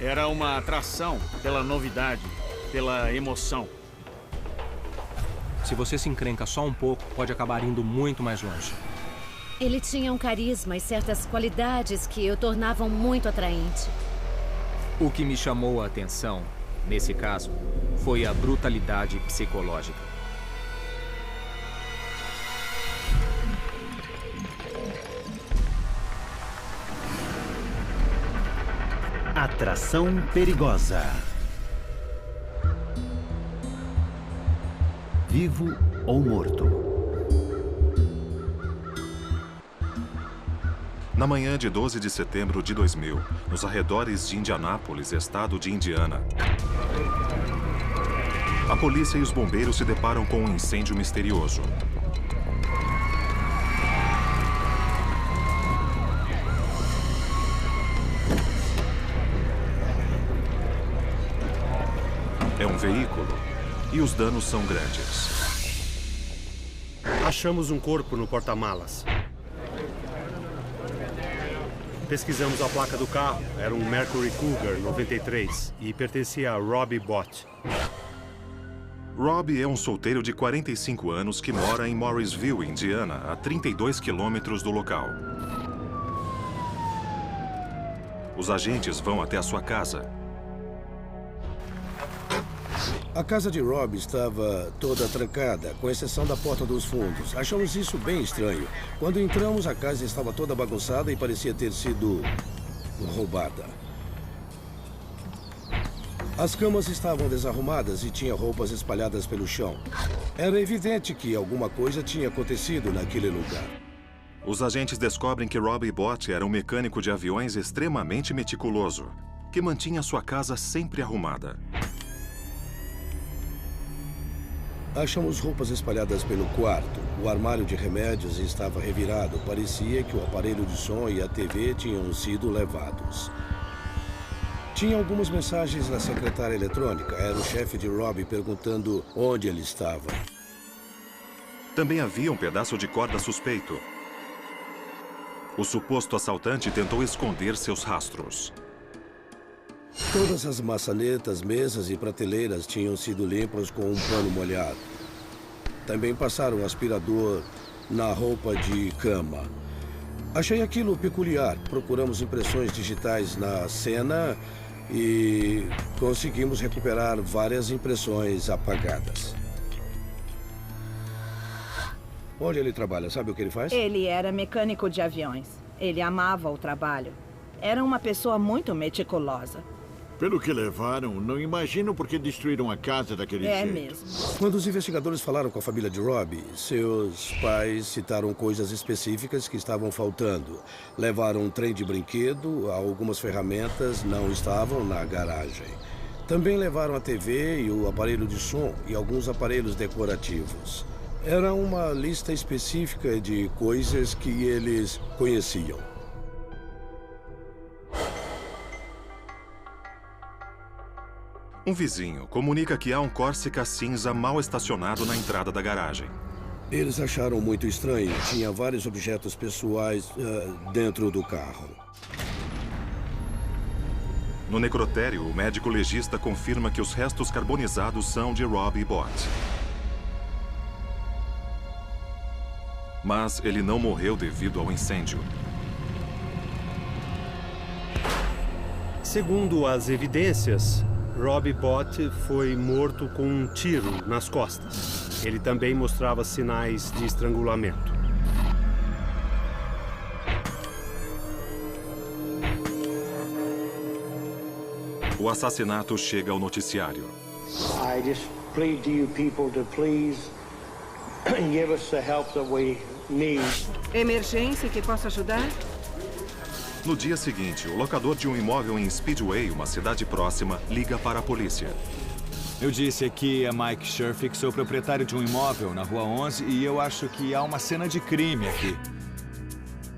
Era uma atração pela novidade, pela emoção. Se você se encrenca só um pouco, pode acabar indo muito mais longe. Ele tinha um carisma e certas qualidades que o tornavam muito atraente. O que me chamou a atenção, nesse caso, foi a brutalidade psicológica. Atração perigosa. Vivo ou morto? Na manhã de 12 de setembro de 2000, nos arredores de Indianápolis, estado de Indiana, a polícia e os bombeiros se deparam com um incêndio misterioso. É um veículo e os danos são grandes. Achamos um corpo no porta-malas. Pesquisamos a placa do carro. Era um Mercury Cougar 93 e pertencia a Robbie Bott. Robbie é um solteiro de 45 anos que mora em Morrisville, Indiana, a 32 quilômetros do local. Os agentes vão até a sua casa. A casa de Robbie estava toda trancada, com exceção da porta dos fundos. Achamos isso bem estranho. Quando entramos, a casa estava toda bagunçada e parecia ter sido roubada. As camas estavam desarrumadas e tinha roupas espalhadas pelo chão. Era evidente que alguma coisa tinha acontecido naquele lugar. Os agentes descobrem que Robbie Bott era um mecânico de aviões extremamente meticuloso, que mantinha sua casa sempre arrumada. Achamos roupas espalhadas pelo quarto. O armário de remédios estava revirado. Parecia que o aparelho de som e a TV tinham sido levados. Tinha algumas mensagens na secretária eletrônica. Era o chefe de Robbie perguntando onde ele estava. Também havia um pedaço de corda suspeito. O suposto assaltante tentou esconder seus rastros. Todas as maçanetas, mesas e prateleiras tinham sido limpas com um pano molhado. Também passaram aspirador na roupa de cama. Achei aquilo peculiar. Procuramos impressões digitais na cena e conseguimos recuperar várias impressões apagadas. Onde ele trabalha? Sabe o que ele faz? Ele era mecânico de aviões. Ele amava o trabalho. Era uma pessoa muito meticulosa. Pelo que levaram, não imagino por que destruíram a casa daquele jeito. É mesmo. Quando os investigadores falaram com a família de Robbie, seus pais citaram coisas específicas que estavam faltando. Levaram um trem de brinquedo, algumas ferramentas não estavam na garagem. Também levaram a TV e o aparelho de som e alguns aparelhos decorativos. Era uma lista específica de coisas que eles conheciam. Um vizinho comunica que há um Corsica cinza mal estacionado na entrada da garagem. Eles acharam muito estranho. Tinha vários objetos pessoais dentro do carro. No necrotério, o médico legista confirma que os restos carbonizados são de Robbie Bott. Mas ele não morreu devido ao incêndio. Segundo as evidências, Robbie Bott foi morto com um tiro nas costas. Ele também mostrava sinais de estrangulamento. O assassinato chega ao noticiário. I just plead to you people to please give us the help that we need. Emergência que possa ajudar? No dia seguinte, o locador de um imóvel em Speedway, uma cidade próxima, liga para a polícia. Eu disse aqui a Mike Sherfick, sou proprietário de um imóvel na Rua 11 e eu acho que há uma cena de crime aqui.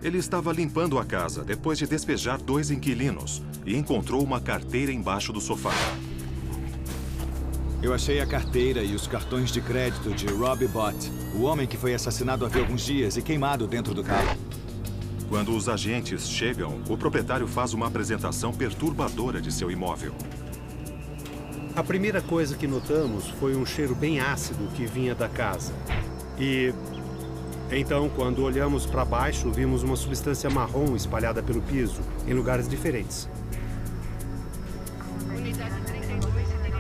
Ele estava limpando a casa depois de despejar 2 inquilinos e encontrou uma carteira embaixo do sofá. Eu achei a carteira e os cartões de crédito de Robbie Bott, o homem que foi assassinado havia alguns dias e queimado dentro do carro. Quando os agentes chegam, o proprietário faz uma apresentação perturbadora de seu imóvel. A primeira coisa que notamos foi um cheiro bem ácido que vinha da casa. E então, quando olhamos para baixo, vimos uma substância marrom espalhada pelo piso, em lugares diferentes.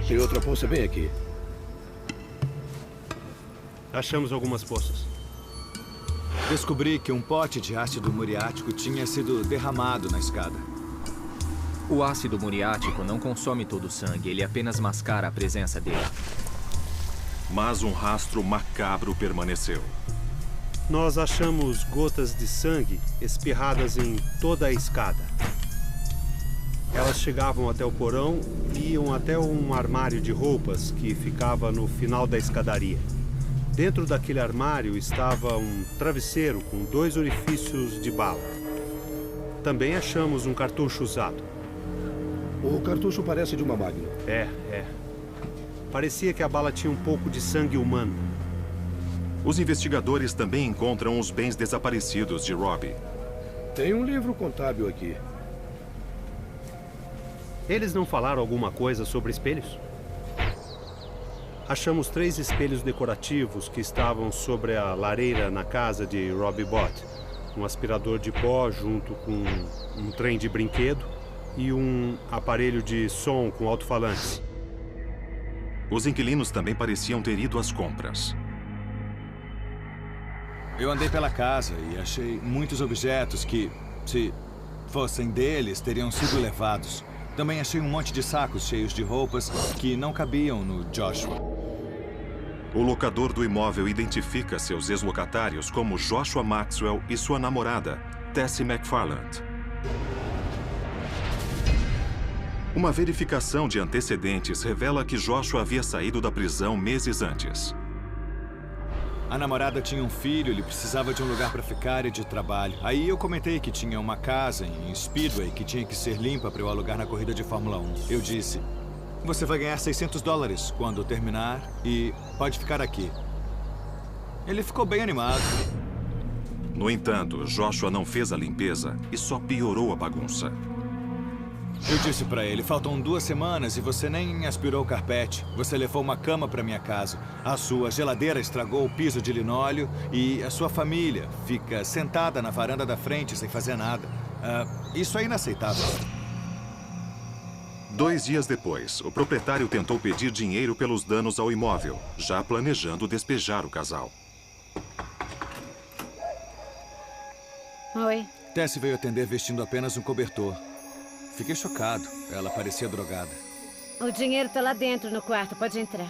Tem outra poça bem aqui. Achamos algumas poças. Descobri que um pote de ácido muriático tinha sido derramado na escada. O ácido muriático não consome todo o sangue, ele apenas mascara a presença dele. Mas um rastro macabro permaneceu. Nós achamos gotas de sangue espirradas em toda a escada. Elas chegavam até o porão e iam até um armário de roupas que ficava no final da escadaria. Dentro daquele armário estava um travesseiro com 2 orifícios de bala. Também achamos um cartucho usado. O cartucho parece de uma Magnum. É. Parecia que a bala tinha um pouco de sangue humano. Os investigadores também encontram os bens desaparecidos de Robbie. Tem um livro contábil aqui. Eles não falaram alguma coisa sobre espelhos? Achamos 3 espelhos decorativos que estavam sobre a lareira na casa de Robbie Bott. Um aspirador de pó junto com um trem de brinquedo e um aparelho de som com alto-falantes. Os inquilinos também pareciam ter ido às compras. Eu andei pela casa e achei muitos objetos que, se fossem deles, teriam sido levados. Também achei um monte de sacos cheios de roupas que não cabiam no Joshua. O locador do imóvel identifica seus ex-locatários como Joshua Maxwell e sua namorada, Tessie McFarland. Uma verificação de antecedentes revela que Joshua havia saído da prisão meses antes. A namorada tinha um filho, ele precisava de um lugar para ficar e de trabalho. Aí eu comentei que tinha uma casa em Speedway que tinha que ser limpa para eu alugar na corrida de Fórmula 1. Eu disse, você vai ganhar $600 quando terminar e pode ficar aqui. Ele ficou bem animado. No entanto, Joshua não fez a limpeza e só piorou a bagunça. Eu disse pra ele, faltam 2 semanas e você nem aspirou o carpete. Você levou uma cama pra minha casa. A sua geladeira estragou o piso de linóleo e a sua família fica sentada na varanda da frente sem fazer nada. Isso é inaceitável. 2 dias depois, o proprietário tentou pedir dinheiro pelos danos ao imóvel, já planejando despejar o casal. Oi. Tessie veio atender vestindo apenas um cobertor. Fiquei chocado. Ela parecia drogada. O dinheiro tá lá dentro no quarto. Pode entrar.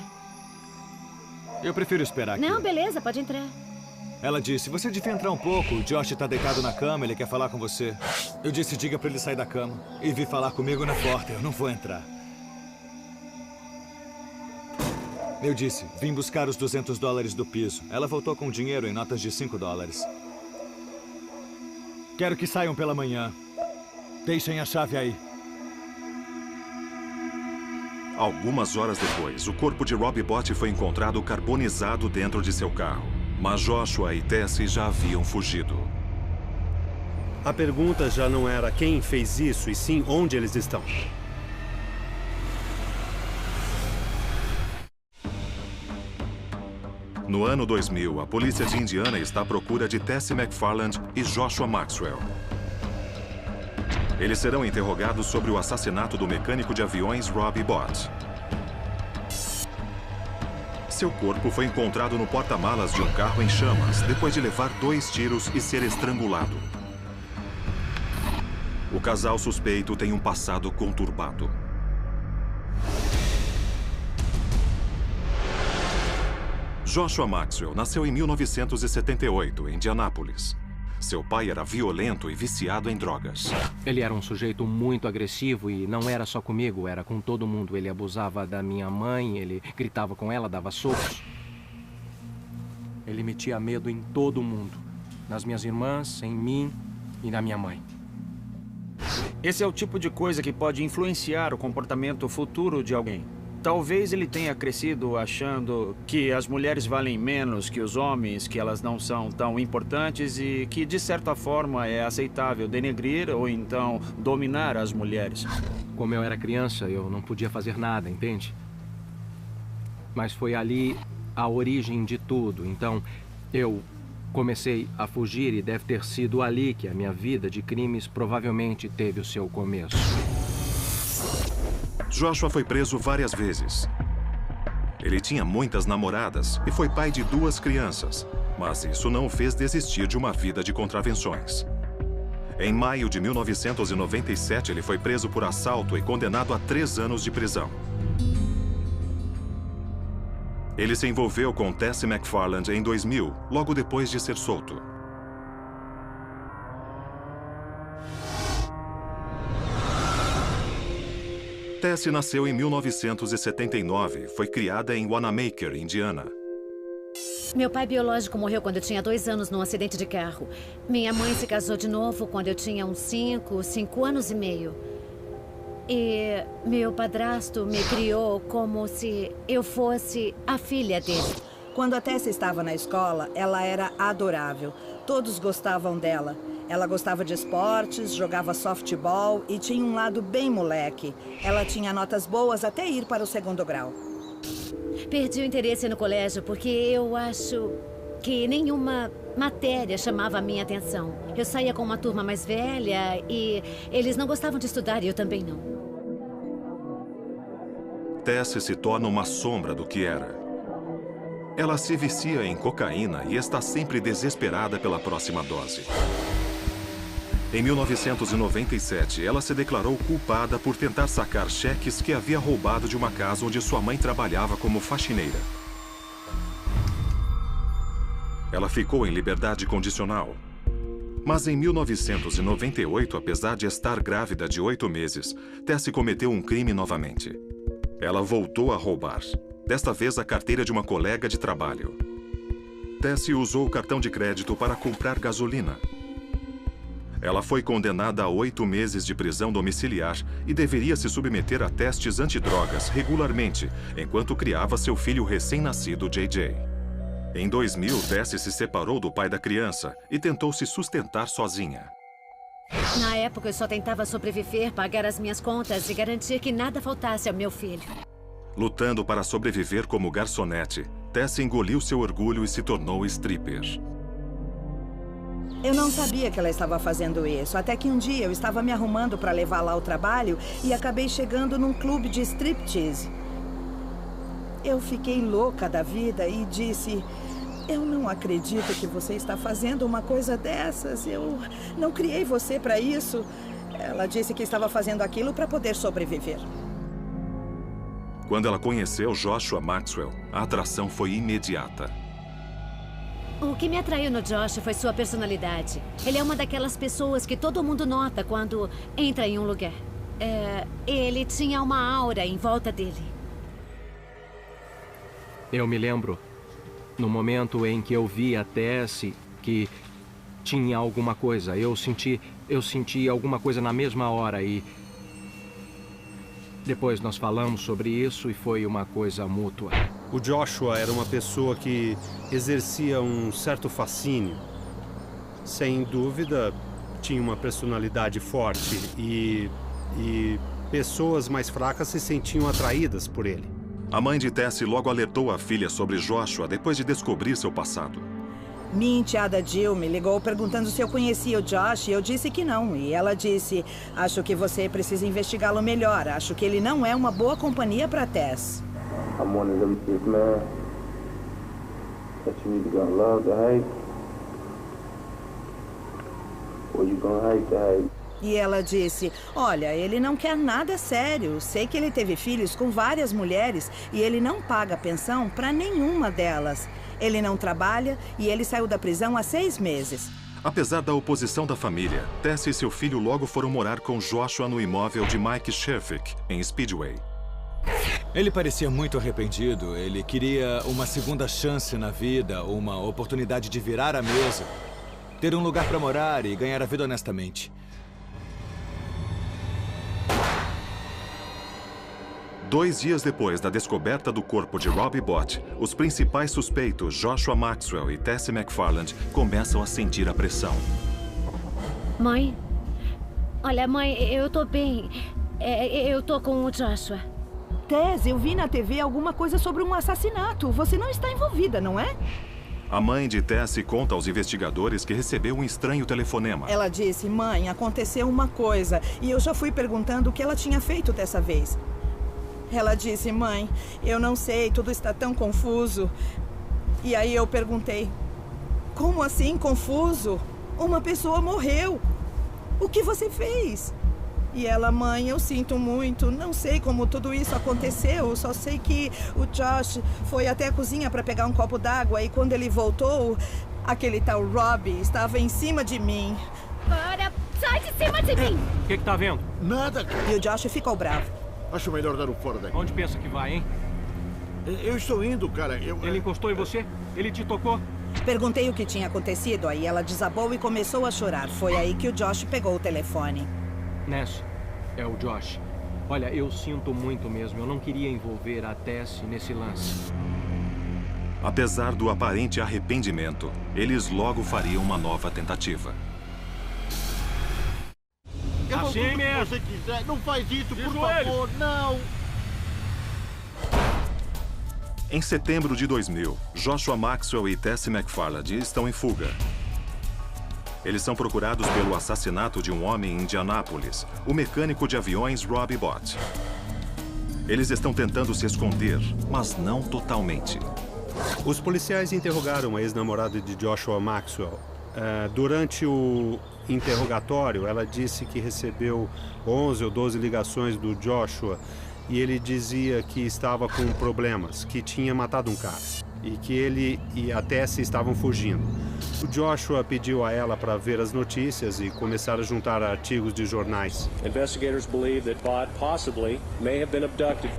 Eu prefiro esperar aqui. Não, beleza. Pode entrar. Ela disse, você devia entrar um pouco. O Josh tá deitado na cama, ele quer falar com você. Eu disse, diga pra ele sair da cama. E vir falar comigo na porta. Eu não vou entrar. Eu disse, vim buscar os $200 do piso. Ela voltou com dinheiro em notas de $5. Quero que saiam pela manhã. Deixem a chave aí. Algumas horas depois, o corpo de Robbie Bott foi encontrado carbonizado dentro de seu carro. Mas Joshua e Tessie já haviam fugido. A pergunta já não era quem fez isso, e sim onde eles estão. No ano 2000, a polícia de Indiana está à procura de Tessie McFarland e Joshua Maxwell. Eles serão interrogados sobre o assassinato do mecânico de aviões Robbie Bott. Seu corpo foi encontrado no porta-malas de um carro em chamas, depois de levar 2 tiros e ser estrangulado. O casal suspeito tem um passado conturbado. Joshua Maxwell nasceu em 1978, em Indianápolis. Seu pai era violento e viciado em drogas. Ele era um sujeito muito agressivo e não era só comigo, era com todo mundo. Ele abusava da minha mãe, ele gritava com ela, dava socos. Ele metia medo em todo mundo. Nas minhas irmãs, em mim e na minha mãe. Esse é o tipo de coisa que pode influenciar o comportamento futuro de alguém. Talvez ele tenha crescido achando que as mulheres valem menos que os homens, que elas não são tão importantes e que, de certa forma, é aceitável denegrir ou então dominar as mulheres. Como eu era criança, eu não podia fazer nada, entende? Mas foi ali a origem de tudo. Então, eu comecei a fugir e deve ter sido ali que a minha vida de crimes provavelmente teve o seu começo. Joshua foi preso várias vezes. Ele tinha muitas namoradas e foi pai de 2 crianças, mas isso não o fez desistir de uma vida de contravenções. Em maio de 1997, ele foi preso por assalto e condenado a 3 anos de prisão. Ele se envolveu com Tessie McFarland em 2000, logo depois de ser solto. Tessie nasceu em 1979. Foi criada em Wanamaker, Indiana. Meu pai biológico morreu quando eu tinha 2 anos num acidente de carro. Minha mãe se casou de novo quando eu tinha uns 5 anos e meio. E meu padrasto me criou como se eu fosse a filha dele. Quando a Tessie estava na escola, ela era adorável. Todos gostavam dela. Ela gostava de esportes, jogava softball e tinha um lado bem moleque. Ela tinha notas boas até ir para o 2º grau. Perdi o interesse no colégio porque eu acho que nenhuma matéria chamava a minha atenção. Eu saía com uma turma mais velha e eles não gostavam de estudar e eu também não. Tessie se torna uma sombra do que era. Ela se vicia em cocaína e está sempre desesperada pela próxima dose. Em 1997, ela se declarou culpada por tentar sacar cheques que havia roubado de uma casa onde sua mãe trabalhava como faxineira. Ela ficou em liberdade condicional. Mas em 1998, apesar de estar grávida de 8 meses, Tessie cometeu um crime novamente. Ela voltou a roubar, desta vez a carteira de uma colega de trabalho. Tessie usou o cartão de crédito para comprar gasolina. Ela foi condenada a 8 meses de prisão domiciliar e deveria se submeter a testes antidrogas regularmente, enquanto criava seu filho recém-nascido, JJ. Em 2000, Tessie se separou do pai da criança e tentou se sustentar sozinha. Na época, eu só tentava sobreviver, pagar as minhas contas e garantir que nada faltasse ao meu filho. Lutando para sobreviver como garçonete, Tessie engoliu seu orgulho e se tornou stripper. Eu não sabia que ela estava fazendo isso, até que um dia eu estava me arrumando para levá-la ao trabalho e acabei chegando num clube de striptease. Eu fiquei louca da vida e disse: eu não acredito que você está fazendo uma coisa dessas. Eu não criei você para isso. Ela disse que estava fazendo aquilo para poder sobreviver. Quando ela conheceu Joshua Maxwell, a atração foi imediata. O que me atraiu no Josh foi sua personalidade. Ele é uma daquelas pessoas que todo mundo nota quando entra em um lugar. Ele tinha uma aura em volta dele. Eu me lembro, no momento em que eu vi a Tessie, que tinha alguma coisa. Eu senti alguma coisa na mesma hora e... Depois nós falamos sobre isso e foi uma coisa mútua. O Joshua era uma pessoa que exercia um certo fascínio. Sem dúvida, tinha uma personalidade forte e pessoas mais fracas se sentiam atraídas por ele. A mãe de Tessie logo alertou a filha sobre Joshua depois de descobrir seu passado. Minha enteada Jill me ligou perguntando se eu conhecia o Josh e eu disse que não. E ela disse: acho que você precisa investigá-lo melhor. Acho que ele não é uma boa companhia para Tess. I'm one of them big man that you either gonna love to hate or you gonna hate to hate. E ela disse: olha, ele não quer nada sério. Sei que ele teve filhos com várias mulheres e ele não paga pensão para nenhuma delas. Ele não trabalha e ele saiu da prisão há 6 meses. Apesar da oposição da família, Tessie e seu filho logo foram morar com Joshua no imóvel de Mike Sherfick, em Speedway. Ele parecia muito arrependido. Ele queria uma segunda chance na vida, uma oportunidade de virar a mesa, ter um lugar para morar e ganhar a vida honestamente. 2 dias depois da descoberta do corpo de Robbie Bott, os principais suspeitos, Joshua Maxwell e Tessie McFarland, começam a sentir a pressão. Mãe? Olha, mãe, eu tô bem. Eu tô com o Joshua. Tess, eu vi na TV alguma coisa sobre um assassinato. Você não está envolvida, não é? A mãe de Tessie conta aos investigadores que recebeu um estranho telefonema. Ela disse, mãe, aconteceu uma coisa. E eu já fui perguntando o que ela tinha feito dessa vez. Ela disse, mãe, eu não sei, tudo está tão confuso. E aí eu perguntei, como assim confuso? Uma pessoa morreu. O que você fez? E ela, mãe, eu sinto muito, não sei como tudo isso aconteceu, só sei que o Josh foi até a cozinha para pegar um copo d'água e quando ele voltou, aquele tal Robbie estava em cima de mim. Para, sai de cima de mim! O que tá vendo? Nada. E o Josh ficou bravo. Acho melhor dar o fora daqui. Onde pensa que vai, hein? Eu estou indo, cara. Ele encostou em você? Ele te tocou? Perguntei o que tinha acontecido, aí ela desabou e começou a chorar. Foi aí que o Josh pegou o telefone. Ness, é o Josh. Olha, eu sinto muito mesmo. Eu não queria envolver a Tess nesse lance. Apesar do aparente arrependimento, eles logo fariam uma nova tentativa. Eu vou Assim tudo que mesmo. você quiser. Não faz isso, De por joelhos. favor. Não. Em setembro de 2000, Joshua Maxwell e Tessie McFarland estão em fuga. Eles são procurados pelo assassinato de um homem em Indianápolis, o mecânico de aviões Robbie Bott. Eles estão tentando se esconder, mas não totalmente. Os policiais interrogaram a ex-namorada de Joshua Maxwell. Durante o interrogatório, ela disse que recebeu 11 ou 12 ligações do Joshua e ele dizia que estava com problemas, que tinha matado um cara e que ele e a Tessie estavam fugindo. O Joshua pediu a ela para ver as notícias e começar a juntar artigos de jornais. Investigators believe that Bott possibly may have been abducted.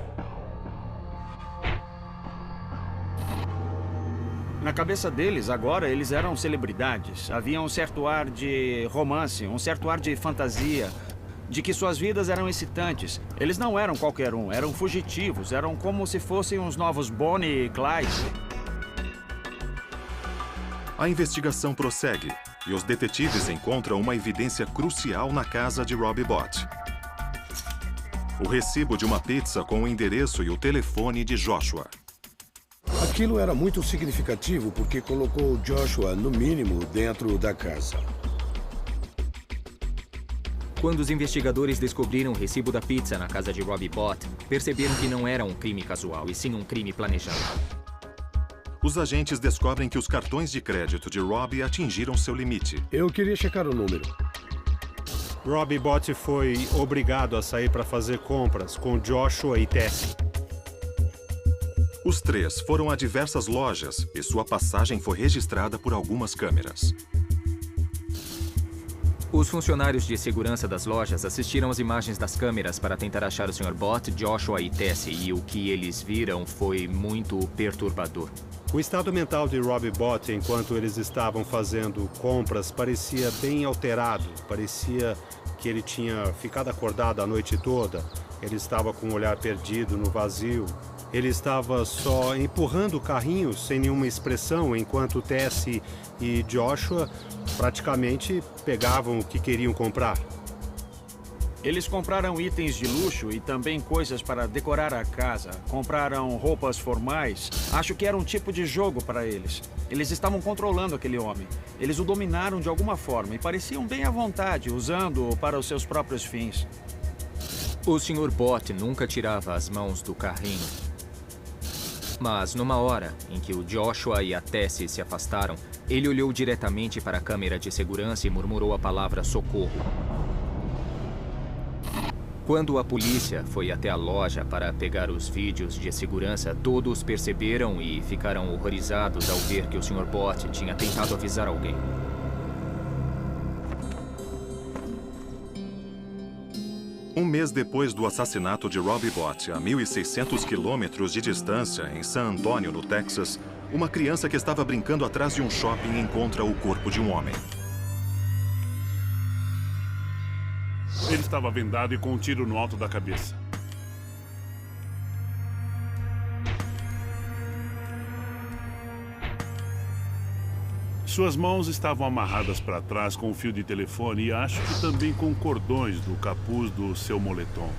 Na cabeça deles, agora, eles eram celebridades. Havia um certo ar de romance, um certo ar de fantasia, de que suas vidas eram excitantes. Eles não eram qualquer um, eram fugitivos, eram como se fossem os novos Bonnie e Clyde. A investigação prossegue e os detetives encontram uma evidência crucial na casa de Robbie Bott. O recibo de uma pizza com o endereço e o telefone de Joshua. Aquilo era muito significativo porque colocou Joshua, no mínimo, dentro da casa. Quando os investigadores descobriram o recibo da pizza na casa de Robbie Bott, perceberam que não era um crime casual, e sim um crime planejado. Os agentes descobrem que os cartões de crédito de Robbie atingiram seu limite. Eu queria checar o número. Robbie Bott foi obrigado a sair para fazer compras com Joshua e Tessie. Os três foram a diversas lojas e sua passagem foi registrada por algumas câmeras. Os funcionários de segurança das lojas assistiram às imagens das câmeras para tentar achar o Sr. Bott, Joshua e Tessie, e o que eles viram foi muito perturbador. O estado mental de Robbie Bott, enquanto eles estavam fazendo compras, parecia bem alterado. Parecia que ele tinha ficado acordado a noite toda. Ele estava com o olhar perdido no vazio. Ele estava só empurrando o carrinho sem nenhuma expressão, enquanto Tessie e Joshua praticamente pegavam o que queriam comprar. Eles compraram itens de luxo e também coisas para decorar a casa. Compraram roupas formais. Acho que era um tipo de jogo para eles. Eles estavam controlando aquele homem. Eles o dominaram de alguma forma e pareciam bem à vontade, usando-o para os seus próprios fins. O Sr. Bott nunca tirava as mãos do carrinho. Mas, numa hora em que o Joshua e a Tessie se afastaram, ele olhou diretamente para a câmera de segurança e murmurou a palavra socorro. Quando a polícia foi até a loja para pegar os vídeos de segurança, todos perceberam e ficaram horrorizados ao ver que o Sr. Bott tinha tentado avisar alguém. Um mês depois do assassinato de Robbie Bott, a 1.600 quilômetros de distância, em San Antonio, no Texas, uma criança que estava brincando atrás de um shopping encontra o corpo de um homem. Ele estava vendado e com um tiro no alto da cabeça. Suas mãos estavam amarradas para trás com um fio de telefone e acho que também com cordões do capuz do seu moletom.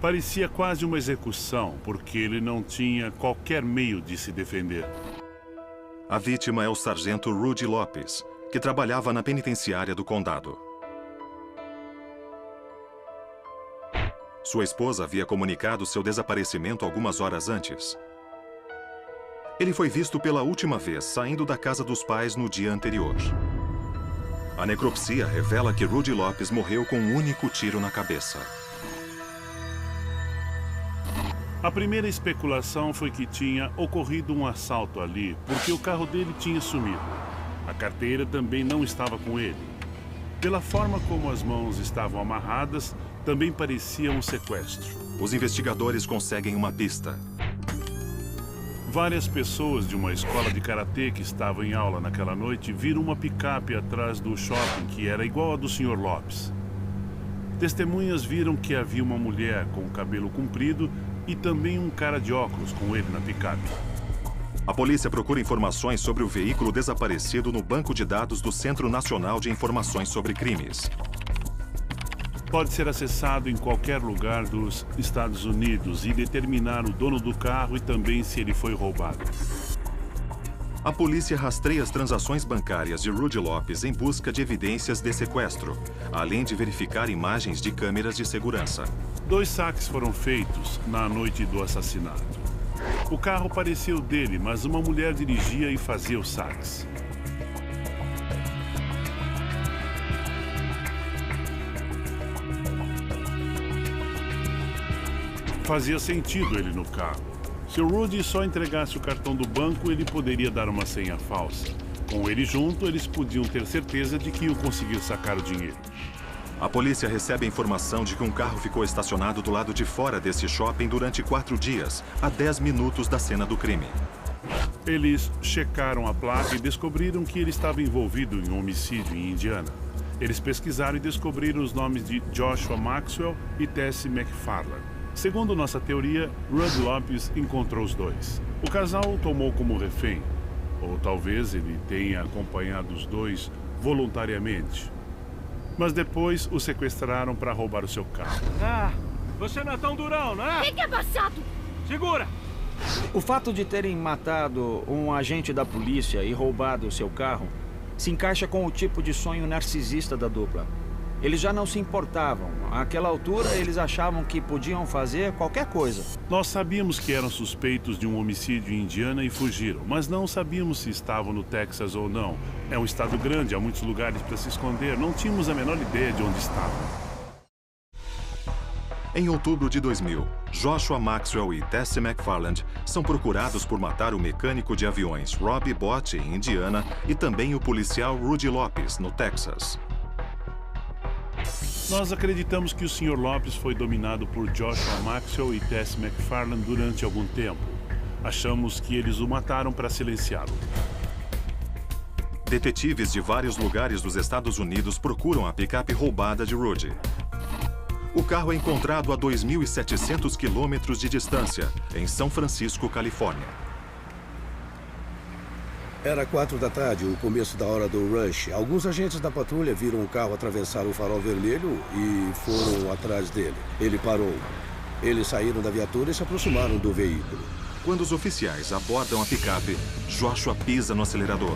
Parecia quase uma execução, porque ele não tinha qualquer meio de se defender. A vítima é o sargento Rudy Lopes, que trabalhava na penitenciária do condado. Sua esposa havia comunicado seu desaparecimento algumas horas antes. Ele foi visto pela última vez saindo da casa dos pais no dia anterior. A necropsia revela que Rudy Lopes morreu com um único tiro na cabeça. A primeira especulação foi que tinha ocorrido um assalto ali, porque o carro dele tinha sumido. A carteira também não estava com ele. Pela forma como as mãos estavam amarradas, também parecia um sequestro. Os investigadores conseguem uma pista. Várias pessoas de uma escola de karatê que estavam em aula naquela noite viram uma picape atrás do shopping que era igual a do Sr. Lopes. Testemunhas viram que havia uma mulher com o cabelo comprido e também um cara de óculos com ele na picape. A polícia procura informações sobre o veículo desaparecido no banco de dados do Centro Nacional de Informações sobre Crimes. Pode ser acessado em qualquer lugar dos Estados Unidos e determinar o dono do carro e também se ele foi roubado. A polícia rastreia as transações bancárias de Rudy Lopes em busca de evidências de sequestro, além de verificar imagens de câmeras de segurança. 2 saques foram feitos na noite do assassinato. O carro parecia o dele, mas uma mulher dirigia e fazia os saques. Fazia sentido ele no carro. Se o Rudy só entregasse o cartão do banco, ele poderia dar uma senha falsa. Com ele junto, eles podiam ter certeza de que iam conseguir sacar o dinheiro. A polícia recebe a informação de que um carro ficou estacionado do lado de fora desse shopping durante 4 dias, a 10 minutos da cena do crime. Eles checaram a placa e descobriram que ele estava envolvido em um homicídio em Indiana. Eles pesquisaram e descobriram os nomes de Joshua Maxwell e Tessie McFarland. Segundo nossa teoria, Rudy Lopes encontrou os dois. O casal o tomou como refém, ou talvez ele tenha acompanhado os dois voluntariamente. Mas depois o sequestraram para roubar o seu carro. Ah, você não é tão durão, não é? Fique abaixado! Segura! O fato de terem matado um agente da polícia e roubado o seu carro se encaixa com o tipo de sonho narcisista da dupla. Eles já não se importavam. Àquela altura, eles achavam que podiam fazer qualquer coisa. Nós sabíamos que eram suspeitos de um homicídio em Indiana e fugiram, mas não sabíamos se estavam no Texas ou não. É um estado grande, há muitos lugares para se esconder. Não tínhamos a menor ideia de onde estavam. Em outubro de 2000, Joshua Maxwell e Tessie McFarland são procurados por matar o mecânico de aviões Robbie Bott, em Indiana, e também o policial Rudy Lopes, no Texas. Nós acreditamos que o Sr. Lopes foi dominado por Joshua Maxwell e Tessie McFarland durante algum tempo. Achamos que eles o mataram para silenciá-lo. Detetives de vários lugares dos Estados Unidos procuram a picape roubada de Rudy. O carro é encontrado a 2.700 quilômetros de distância, em São Francisco, Califórnia. Era 4 da tarde, o começo da hora do rush. Alguns agentes da patrulha viram o carro atravessar o farol vermelho e foram atrás dele. Ele parou. Eles saíram da viatura e se aproximaram do veículo. Quando os oficiais abordam a picape, Joshua pisa no acelerador.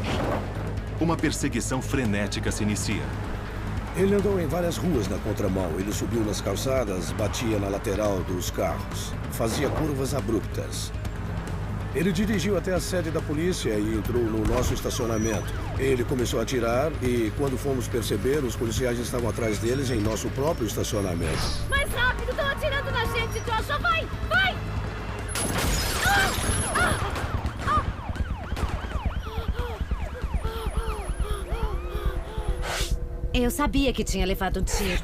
Uma perseguição frenética se inicia. Ele andou em várias ruas na contramão. Ele subiu nas calçadas, batia na lateral dos carros. Fazia curvas abruptas. Ele dirigiu até a sede da polícia e entrou no nosso estacionamento. Ele começou a atirar e, quando fomos perceber, os policiais estavam atrás deles em nosso próprio estacionamento. Mais rápido! Estão atirando na gente, Joshua! Vai! Vai! Eu sabia que tinha levado um tiro.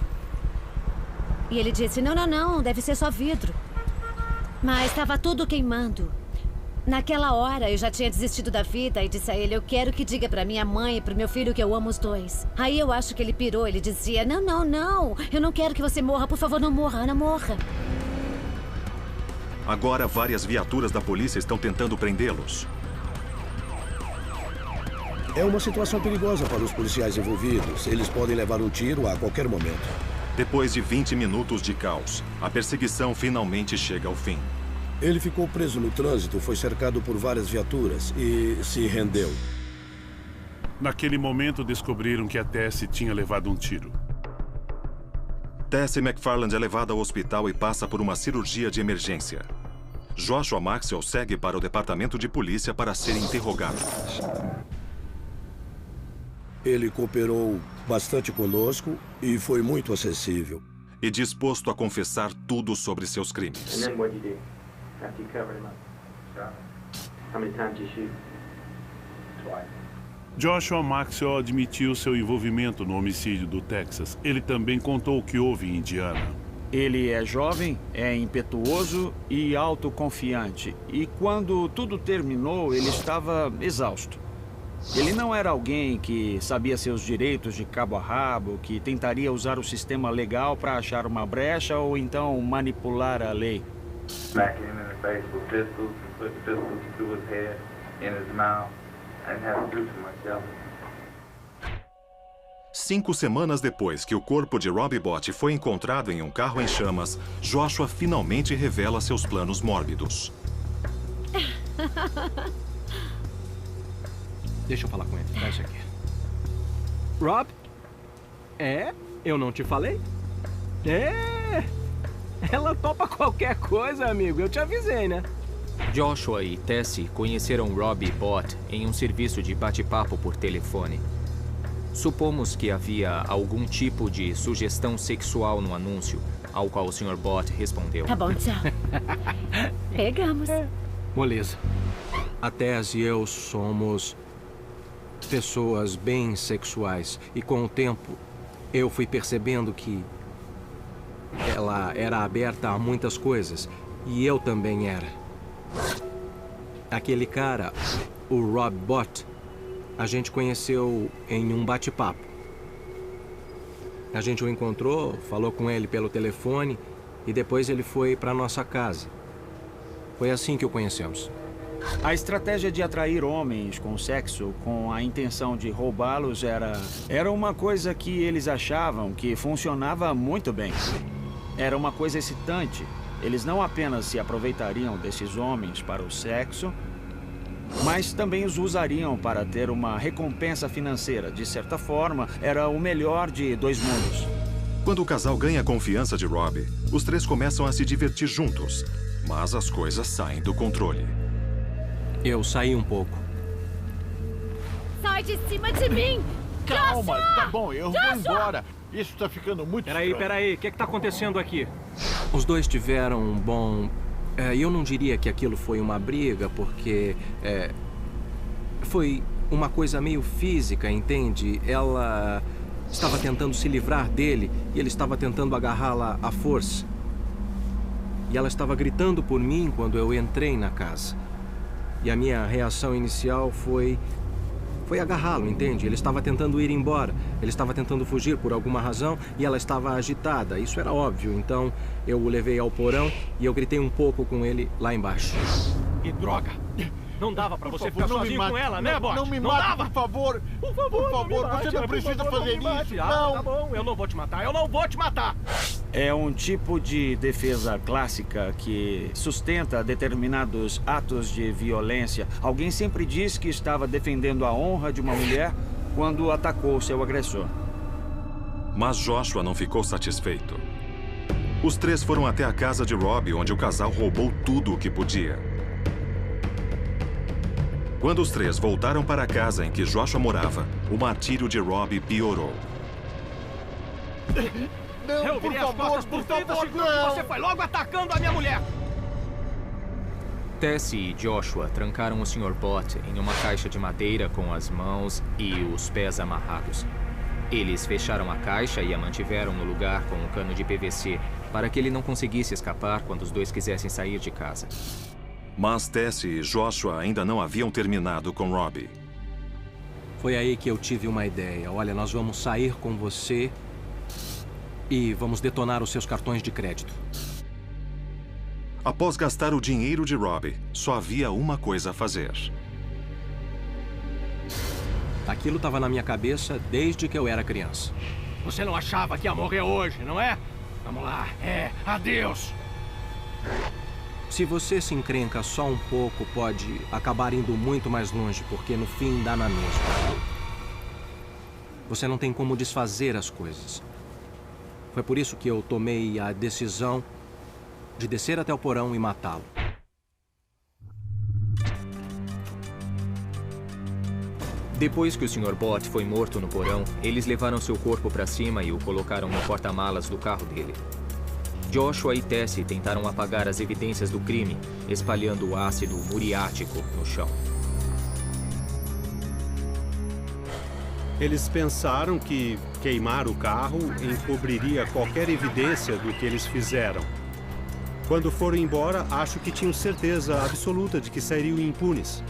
E ele disse, não, não, não, deve ser só vidro. Mas estava tudo queimando. Naquela hora, eu já tinha desistido da vida e disse a ele, eu quero que diga pra minha mãe e pro meu filho que eu amo os dois. Aí eu acho que ele pirou, ele dizia, não, não, não, eu não quero que você morra, por favor, não morra, não morra. Agora, várias viaturas da polícia estão tentando prendê-los. É uma situação perigosa para os policiais envolvidos. Eles podem levar um tiro a qualquer momento. Depois de 20 minutos de caos, a perseguição finalmente chega ao fim. Ele ficou preso no trânsito, foi cercado por várias viaturas e se rendeu. Naquele momento, descobriram que a Tessie tinha levado um tiro. Tessie McFarland é levada ao hospital e passa por uma cirurgia de emergência. Joshua Maxwell segue para o departamento de polícia para ser interrogado. Ele cooperou bastante conosco e foi muito acessível. E disposto a confessar tudo sobre seus crimes. Joshua Maxwell admitiu seu envolvimento no homicídio do Texas. Ele também contou o que houve em Indiana. Ele é jovem, é impetuoso e autoconfiante. E quando tudo terminou, ele estava exausto. Ele não era alguém que sabia seus direitos de cabo a rabo, que tentaria usar o sistema legal para achar uma brecha ou então manipular a lei. Smacking him in the face with pistols and putting pistols through his head, in his mouth. I didn't have to do too much else. 5 semanas depois que o corpo de Robbie Bott foi encontrado em um carro em chamas, Joshua finalmente revela seus planos mórbidos. Deixa eu falar com ele. Dá isso aqui. Rob? Eu não te falei? Ela topa qualquer coisa, amigo. Eu te avisei, né? Joshua e Tessie conheceram Robbie Bott em um serviço de bate-papo por telefone. Supomos que havia algum tipo de sugestão sexual no anúncio, ao qual o Sr. Bott respondeu. Tá bom, tchau. Pegamos. Moleza. A Tessie e eu somos pessoas bem sexuais. E com o tempo, eu fui percebendo que ela era aberta a muitas coisas. E eu também era. Aquele cara, o Rob Bott, a gente conheceu em um bate-papo. A gente o encontrou, falou com ele pelo telefone e depois ele foi para nossa casa. Foi assim que o conhecemos. A estratégia de atrair homens com sexo com a intenção de roubá-los era uma coisa que eles achavam que funcionava muito bem. Era uma coisa excitante. Eles não apenas se aproveitariam desses homens para o sexo, mas também os usariam para ter uma recompensa financeira. De certa forma, era o melhor de dois mundos. Quando o casal ganha a confiança de Robbie, os três começam a se divertir juntos. Mas as coisas saem do controle. Eu saí um pouco. Sai de cima de mim! Calma, Joshua! tá bom, eu vou embora. Isso tá ficando muito estranho. Peraí, o que tá acontecendo aqui? Os dois tiveram um bom... eu não diria que aquilo foi uma briga, porque... foi uma coisa meio física, entende? Ela estava tentando se livrar dele e ele estava tentando agarrá-la à força. E ela estava gritando por mim quando eu entrei na casa. E a minha reação inicial foi agarrá-lo, entende? Ele estava tentando ir embora. Ele estava tentando fugir por alguma razão e ela estava agitada. Isso era óbvio. Então, eu o levei ao porão e eu gritei um pouco com ele lá embaixo. Que droga! Não dava pra você ficar sozinho com ela, né, Bott? Não me mate, por favor! Por favor, você não precisa fazer isso! Não! Tá bom, eu não vou te matar, eu não vou te matar! É um tipo de defesa clássica que sustenta determinados atos de violência. Alguém sempre diz que estava defendendo a honra de uma mulher quando atacou seu agressor. Mas Joshua não ficou satisfeito. Os três foram até a casa de Robbie, onde o casal roubou tudo o que podia. Quando os três voltaram para a casa em que Joshua morava, o martírio de Robbie piorou. Não, eu virei as costas por 30 segundos e você foi logo atacando a minha mulher! Tessie e Joshua trancaram o Sr. Bott em uma caixa de madeira com as mãos e os pés amarrados. Eles fecharam a caixa e a mantiveram no lugar com um cano de PVC para que ele não conseguisse escapar quando os dois quisessem sair de casa. Mas Tessie e Joshua ainda não haviam terminado com Robbie. Foi aí que eu tive uma ideia. Olha, nós vamos sair com você e vamos detonar os seus cartões de crédito. Após gastar o dinheiro de Robbie, só havia uma coisa a fazer. Aquilo estava na minha cabeça desde que eu era criança. Você não achava que ia morrer hoje, não é? Vamos lá. Adeus. Se você se encrenca só um pouco, pode acabar indo muito mais longe, porque no fim dá na mesma. Você não tem como desfazer as coisas. Foi por isso que eu tomei a decisão de descer até o porão e matá-lo. Depois que o Sr. Bott foi morto no porão, eles levaram seu corpo para cima e o colocaram no porta-malas do carro dele. Joshua e Tessie tentaram apagar as evidências do crime, espalhando ácido muriático no chão. Eles pensaram que queimar o carro encobriria qualquer evidência do que eles fizeram. Quando foram embora, acho que tinham certeza absoluta de que sairiam impunes.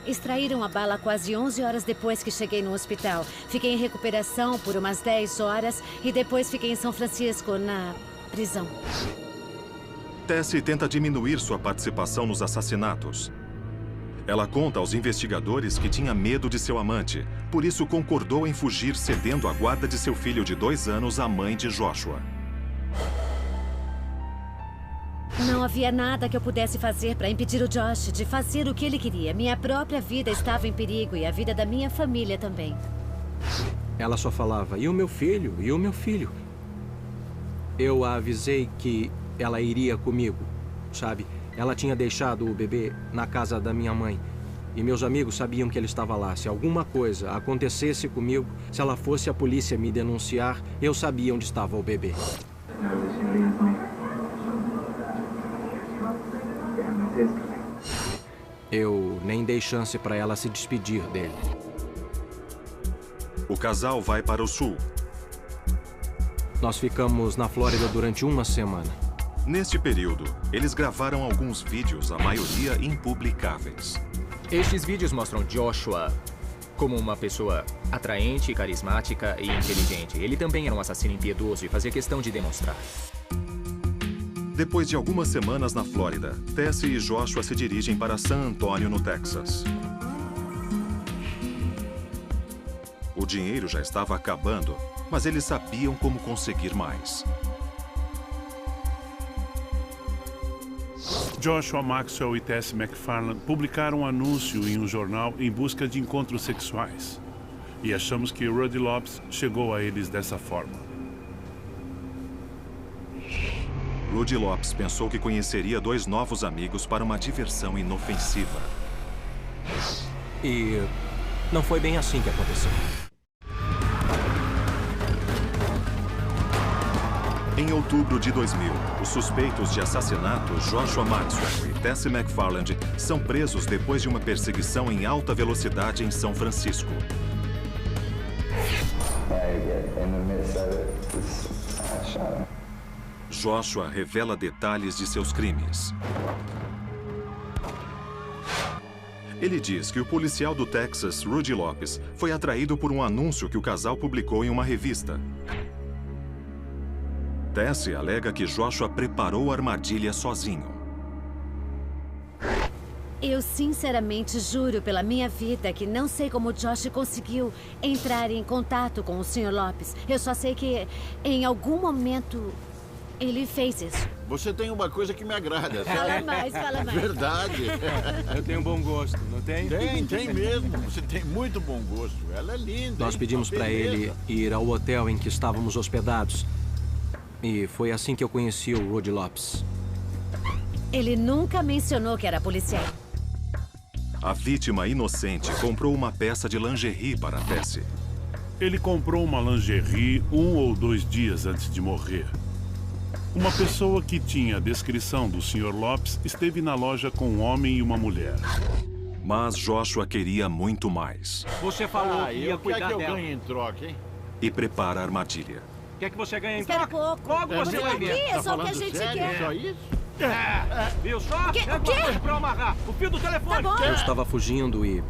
Extraíram a bala quase 11 horas depois que cheguei no hospital. Fiquei em recuperação por umas 10 horas e depois fiquei em São Francisco, na prisão. Tessie tenta diminuir sua participação nos assassinatos. Ela conta aos investigadores que tinha medo de seu amante, por isso concordou em fugir cedendo a guarda de seu filho de 2 anos à mãe de Joshua. Não havia nada que eu pudesse fazer para impedir o Josh de fazer o que ele queria. Minha própria vida estava em perigo e a vida da minha família também. Ela só falava, e o meu filho? E o meu filho? Eu a avisei que ela iria comigo, sabe? Ela tinha deixado o bebê na casa da minha mãe. E meus amigos sabiam que ele estava lá. Se alguma coisa acontecesse comigo, se ela fosse a polícia me denunciar, eu sabia onde estava o bebê. Eu nem dei chance para ela se despedir dele. O casal vai para o sul. Nós ficamos na Flórida durante uma semana. Neste período, eles gravaram alguns vídeos, a maioria impublicáveis. Estes vídeos mostram Joshua como uma pessoa atraente, carismática e inteligente. Ele também era um assassino impiedoso e fazia questão de demonstrar. Depois de algumas semanas na Flórida, Tessie e Joshua se dirigem para San Antonio, no Texas. O dinheiro já estava acabando, mas eles sabiam como conseguir mais. Joshua Maxwell e Tessie McFarland publicaram um anúncio em um jornal em busca de encontros sexuais. E achamos que Rudy Lopes chegou a eles dessa forma. Rudy Lopes pensou que conheceria 2 novos amigos para uma diversão inofensiva. E não foi bem assim que aconteceu. Em outubro de 2000, os suspeitos de assassinato Joshua Maxwell e Tessie McFarland são presos depois de uma perseguição em alta velocidade em São Francisco. Joshua revela detalhes de seus crimes. Ele diz que o policial do Texas, Rudy Lopes, foi atraído por um anúncio que o casal publicou em uma revista. Tessie alega que Joshua preparou a armadilha sozinho. Eu sinceramente juro pela minha vida que não sei como Josh conseguiu entrar em contato com o Sr. Lopes. Eu só sei que em algum momento ele fez isso. Você tem uma coisa que me agrada. Fala mais, fala mais. Verdade. Eu tenho um bom gosto, não tem? Tem mesmo. Você tem muito bom gosto. Ela é linda. Nós pedimos para ele ir ao hotel em que estávamos hospedados. E foi assim que eu conheci o Rudy Lopes. Ele nunca mencionou que era policial. A vítima inocente comprou uma peça de lingerie para Tessie. Ele comprou uma lingerie 1 ou 2 dias antes de morrer. Uma pessoa que tinha a descrição do Sr. Lopes esteve na loja com um homem e uma mulher. Mas Joshua queria muito mais. Você falou que ia cuidar dela. O que é que eu ganho em troca, hein? E prepara a armadilha. O que é que você ganha em Espera troca? pouco. Logo você vai ver. É só o que a gente quer. Só isso? Viu só? O quê? É coisa pra eu amarrar. O fio do telefone. Tá bom. Eu estava fugindo e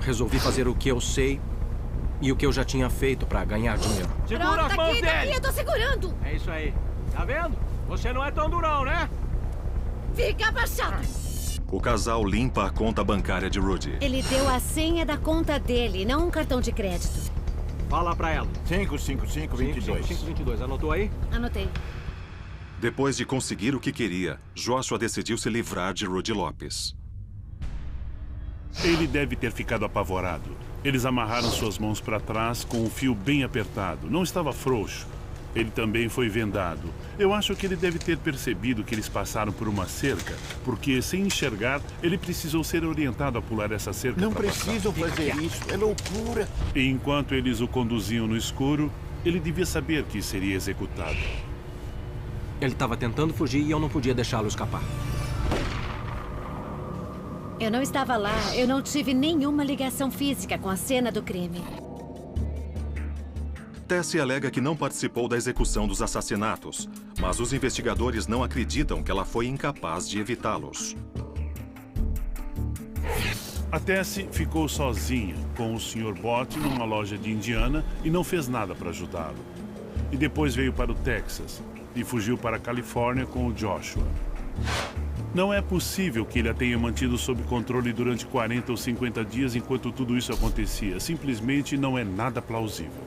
resolvi fazer o que eu sei E o que eu já tinha feito para ganhar dinheiro. Segura as mãos dele! Eu tô segurando! É isso aí. Tá vendo? Você não é tão durão, né? Fica abaixado! O casal limpa a conta bancária de Rudy. Ele deu a senha da conta dele, não um cartão de crédito. Fala pra ela. 55522. 522. Anotou aí? Anotei. Depois de conseguir o que queria, Joshua decidiu se livrar de Rudy Lopes. Ele deve ter ficado apavorado. Eles amarraram suas mãos para trás com um fio bem apertado. Não estava frouxo. Ele também foi vendado. Eu acho que ele deve ter percebido que eles passaram por uma cerca, porque, sem enxergar, ele precisou ser orientado a pular essa cerca. Não precisam fazer isso, é loucura. E enquanto eles o conduziam no escuro, ele devia saber que seria executado. Ele estava tentando fugir e eu não podia deixá-lo escapar. Eu não estava lá, eu não tive nenhuma ligação física com a cena do crime. Tessie alega que não participou da execução dos assassinatos, mas os investigadores não acreditam que ela foi incapaz de evitá-los. A Tessie ficou sozinha com o Sr. Bott numa loja de Indiana e não fez nada para ajudá-lo. E depois veio para o Texas e fugiu para a Califórnia com o Joshua. Não é possível que ele a tenha mantido sob controle durante 40 ou 50 dias enquanto tudo isso acontecia. Simplesmente não é nada plausível.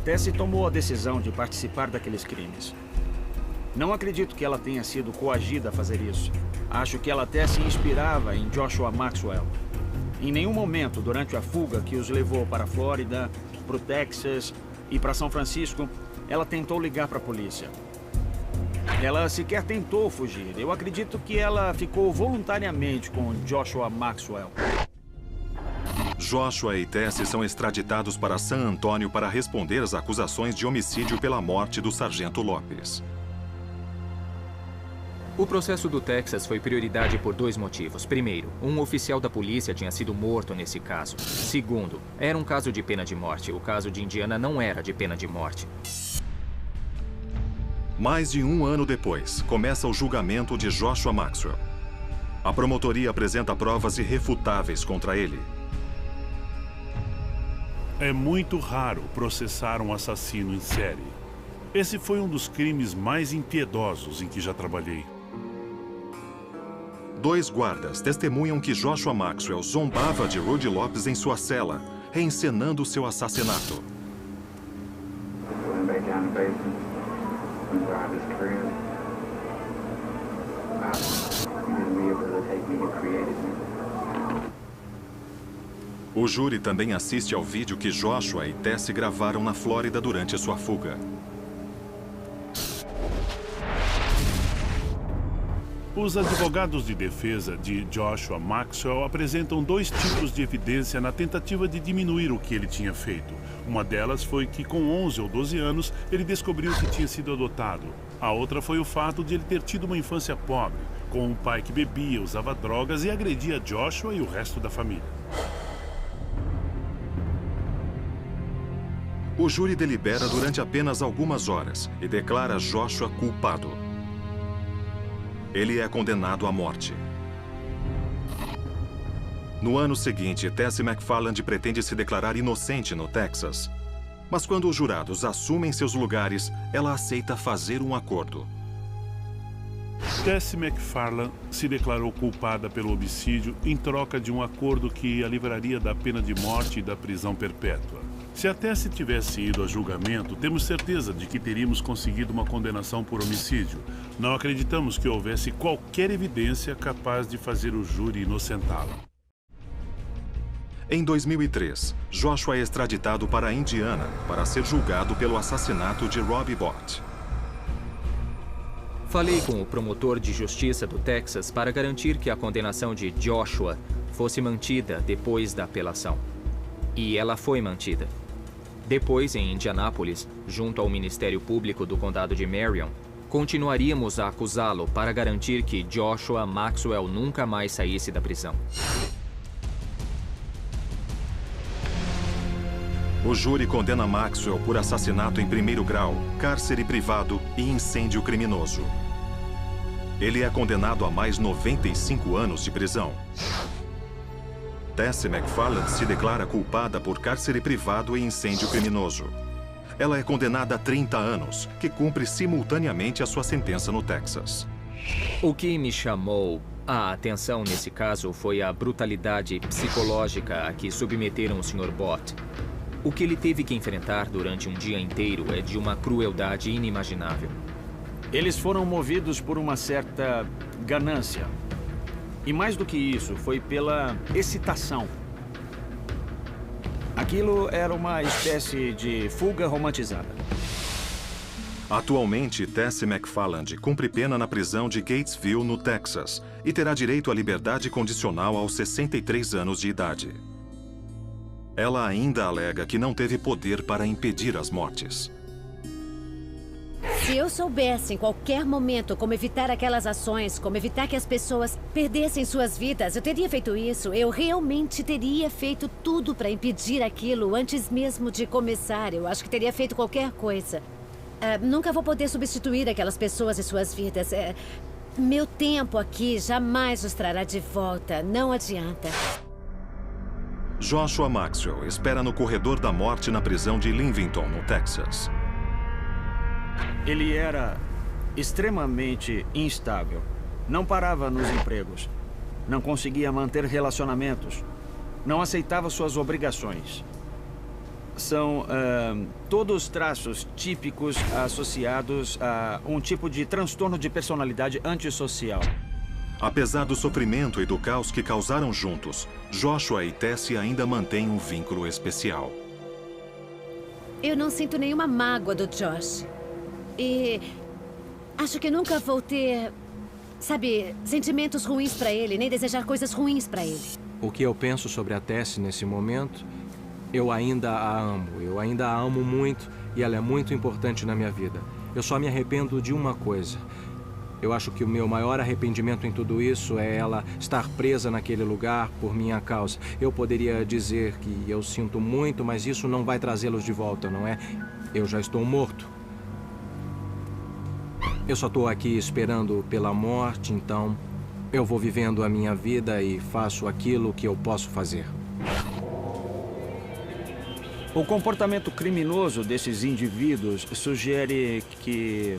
Tessie tomou a decisão de participar daqueles crimes. Não acredito que ela tenha sido coagida a fazer isso. Acho que ela até se inspirava em Joshua Maxwell. Em nenhum momento, durante a fuga que os levou para a Flórida, para o Texas e para São Francisco, ela tentou ligar para a polícia. Ela sequer tentou fugir. Eu acredito que ela ficou voluntariamente com Joshua Maxwell. Joshua e Tessie são extraditados para San Antônio para responder às acusações de homicídio pela morte do Sargento Lopes. O processo do Texas foi prioridade por 2 motivos. Primeiro, um oficial da polícia tinha sido morto nesse caso. Segundo, era um caso de pena de morte. O caso de Indiana não era de pena de morte. Mais de 1 ano depois, começa o julgamento de Joshua Maxwell. A promotoria apresenta provas irrefutáveis contra ele. É muito raro processar um assassino em série. Esse foi um dos crimes mais impiedosos em que já trabalhei. 2 guardas testemunham que Joshua Maxwell zombava de Rudy Lopes em sua cela, reencenando seu assassinato. O júri também assiste ao vídeo que Joshua e Tessie gravaram na Flórida durante sua fuga. Os advogados de defesa de Joshua Maxwell apresentam 2 tipos de evidência na tentativa de diminuir o que ele tinha feito. Uma delas foi que, com 11 ou 12 anos, ele descobriu que tinha sido adotado. A outra foi o fato de ele ter tido uma infância pobre, com um pai que bebia, usava drogas e agredia Joshua e o resto da família. O júri delibera durante apenas algumas horas e declara Joshua culpado. Ele é condenado à morte. No ano seguinte, Tessie McFarland pretende se declarar inocente no Texas. Mas quando os jurados assumem seus lugares, ela aceita fazer um acordo. Tessie McFarland se declarou culpada pelo homicídio em troca de um acordo que a livraria da pena de morte e da prisão perpétua. Se a Tessie tivesse ido a julgamento, temos certeza de que teríamos conseguido uma condenação por homicídio. Não acreditamos que houvesse qualquer evidência capaz de fazer o júri inocentá-la. Em 2003, Joshua é extraditado para a Indiana para ser julgado pelo assassinato de Robbie Bott. Falei com o promotor de justiça do Texas para garantir que a condenação de Joshua fosse mantida depois da apelação. E ela foi mantida. Depois, em Indianápolis, junto ao Ministério Público do Condado de Marion, continuaríamos a acusá-lo para garantir que Joshua Maxwell nunca mais saísse da prisão. O júri condena Maxwell por assassinato em 1º grau, cárcere privado e incêndio criminoso. Ele é condenado a mais 95 anos de prisão. Tessie McFarland se declara culpada por cárcere privado e incêndio criminoso. Ela é condenada a 30 anos, que cumpre simultaneamente a sua sentença no Texas. O que me chamou a atenção nesse caso foi a brutalidade psicológica a que submeteram o Sr. Bott. O que ele teve que enfrentar durante um dia inteiro é de uma crueldade inimaginável. Eles foram movidos por uma certa ganância. E mais do que isso, foi pela excitação. Aquilo era uma espécie de fuga romantizada. Atualmente, Tessie McFarland cumpre pena na prisão de Gatesville, no Texas, e terá direito à liberdade condicional aos 63 anos de idade. Ela ainda alega que não teve poder para impedir as mortes. Se eu soubesse em qualquer momento como evitar aquelas ações, como evitar que as pessoas perdessem suas vidas, eu teria feito isso. Eu realmente teria feito tudo para impedir aquilo antes mesmo de começar. Eu acho que teria feito qualquer coisa. Nunca vou poder substituir aquelas pessoas e suas vidas. Meu tempo aqui jamais os trará de volta. Não adianta. Joshua Maxwell espera no corredor da morte na prisão de Livington, no Texas. Ele era extremamente instável. Não parava nos empregos. Não conseguia manter relacionamentos. Não aceitava suas obrigações. São todos traços típicos associados a um tipo de transtorno de personalidade antissocial. Apesar do sofrimento e do caos que causaram juntos, Joshua e Tessie ainda mantêm um vínculo especial. Eu não sinto nenhuma mágoa do Josh. E acho que nunca vou ter, sabe, sentimentos ruins pra ele, nem desejar coisas ruins pra ele. O que eu penso sobre a Tessie nesse momento, eu ainda a amo. Eu ainda a amo muito e ela é muito importante na minha vida. Eu só me arrependo de uma coisa. Eu acho que o meu maior arrependimento em tudo isso é ela estar presa naquele lugar por minha causa. Eu poderia dizer que eu sinto muito, mas isso não vai trazê-los de volta, não é? Eu já estou morto. Eu só estou aqui esperando pela morte, então eu vou vivendo a minha vida e faço aquilo que eu posso fazer. O comportamento criminoso desses indivíduos sugere que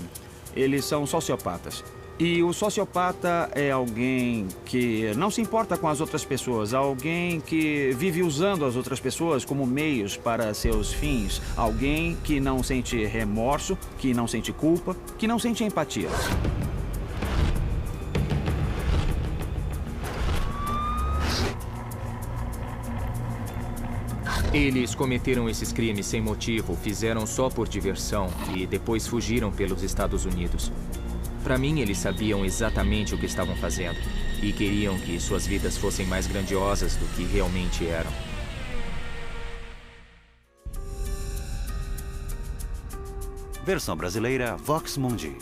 eles são sociopatas. E o sociopata é alguém que não se importa com as outras pessoas, alguém que vive usando as outras pessoas como meios para seus fins, alguém que não sente remorso, que não sente culpa, que não sente empatia. Eles cometeram esses crimes sem motivo, fizeram só por diversão e depois fugiram pelos Estados Unidos. Para mim, eles sabiam exatamente o que estavam fazendo e queriam que suas vidas fossem mais grandiosas do que realmente eram. Versão brasileira Vox Mundi.